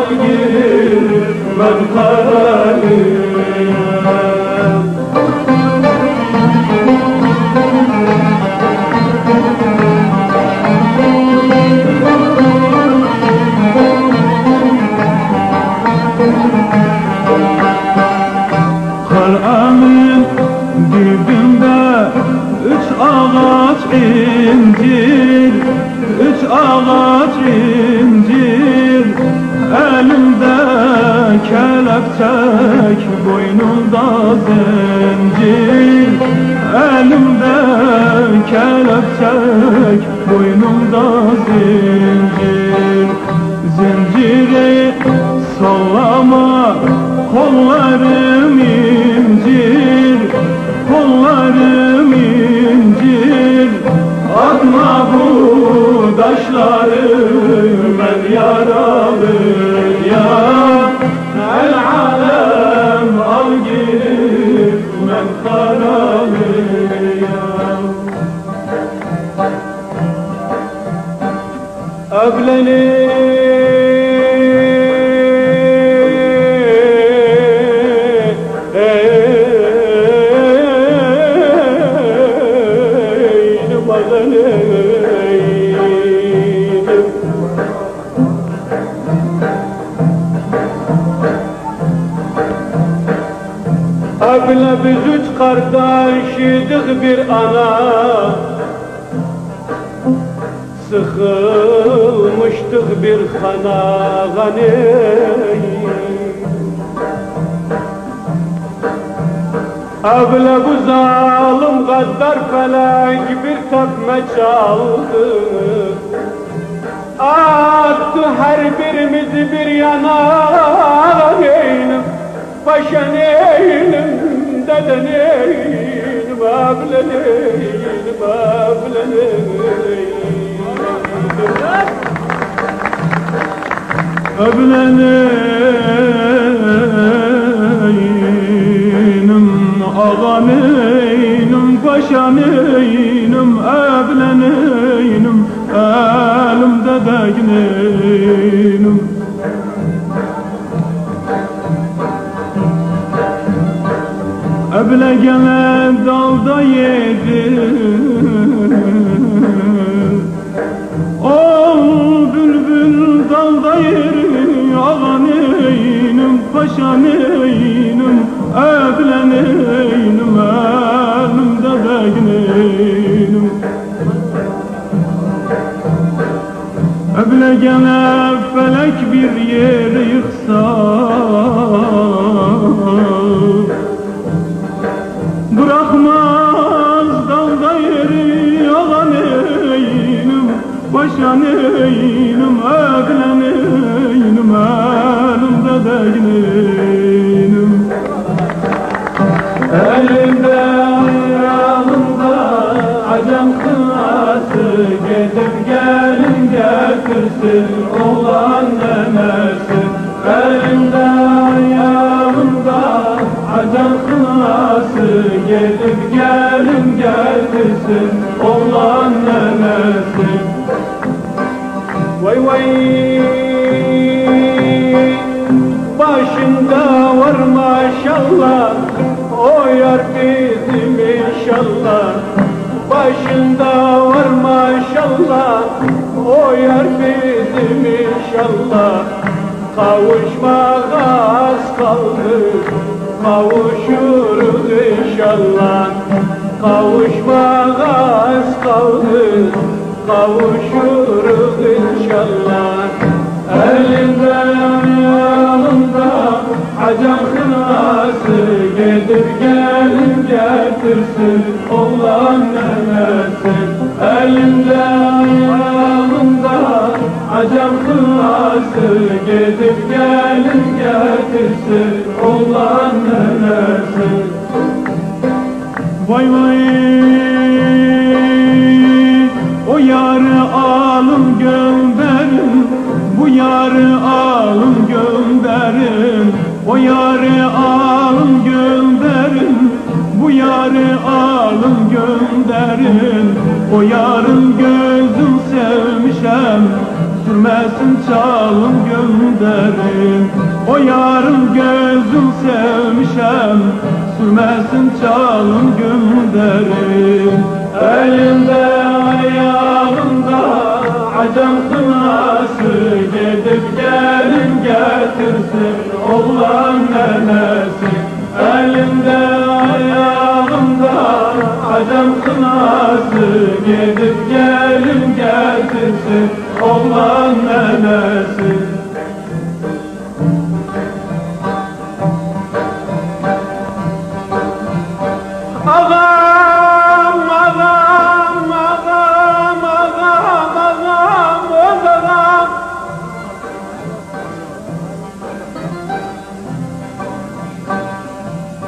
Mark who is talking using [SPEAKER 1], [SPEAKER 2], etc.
[SPEAKER 1] al girmem kararıya.
[SPEAKER 2] Karanın dibinde üç ağaç incir, üç ağaç incir, elimde kelepçek, boynumda zincir, elimde kelepçek, boynumda zincir. Zinciri sallama, kollarım incir, kollarım incir. Atma bu taşları ben yaralıya. El alem al girip ben karalıya.
[SPEAKER 1] Evle biz üç kardeşidik bir ana, sıkılmıştık bir hana gani. Evle bu zalim gaddar felek bir tepme çaldı, attı her birimizi bir yana. Paşa neynim, dede neynim, abla neynim, abla neynim.
[SPEAKER 2] Abla neynim, ağa neynim, paşa neynim, abla neynim, elimde dek neynim. Ebile gene dalda yedi, ol bülbül dalda yeri. Ağa neynim, paşa neynim, ebile neynim, elimde bek neynim. Ebile gene felek bir yeri yıksa, bırakmaz dalda yeri. Ağa neynim, paşa neynim, ebile neynim, elimde dek neynim.
[SPEAKER 1] Elimde ayağımda acem kınası, gidip gelin getirsin oğlan nenesi. Elimde ayağımda acem kınası, gidip gelin getirsin oğlan nenesi. Vay vay, başında var maşallah, o yar bizim inşallah. Başında var maşallah, o yar bizim inşallah. Kavuşmak az kaldı, kavuşuruz inşallah. Kavuşmak az kaldı, kavuşuruz inşallah. Elinde ayağında acem kınası, gidip gelin getirsin oğlan nenesi. Elinde ayağında acem kınası, gidip gelin getirsin oğlan nenesi.
[SPEAKER 2] Vay vay, o yarı alın gönderin, bu yarı alın gönderin. O yarı alın gönderin, bu yarı alın gönderin. O yarın gözüm sevmişem, sürmez sürmesin çalın gönderin. O yarın gözüm sevmişem, sürmesin çalın gönderin.
[SPEAKER 1] Elinde ayağında acem kınası, gidip gelin getirsin oğlan nenesi. Elinde ayağında acem kınası, gidip gelin getirsin oğlan nenesi.
[SPEAKER 2] Ağa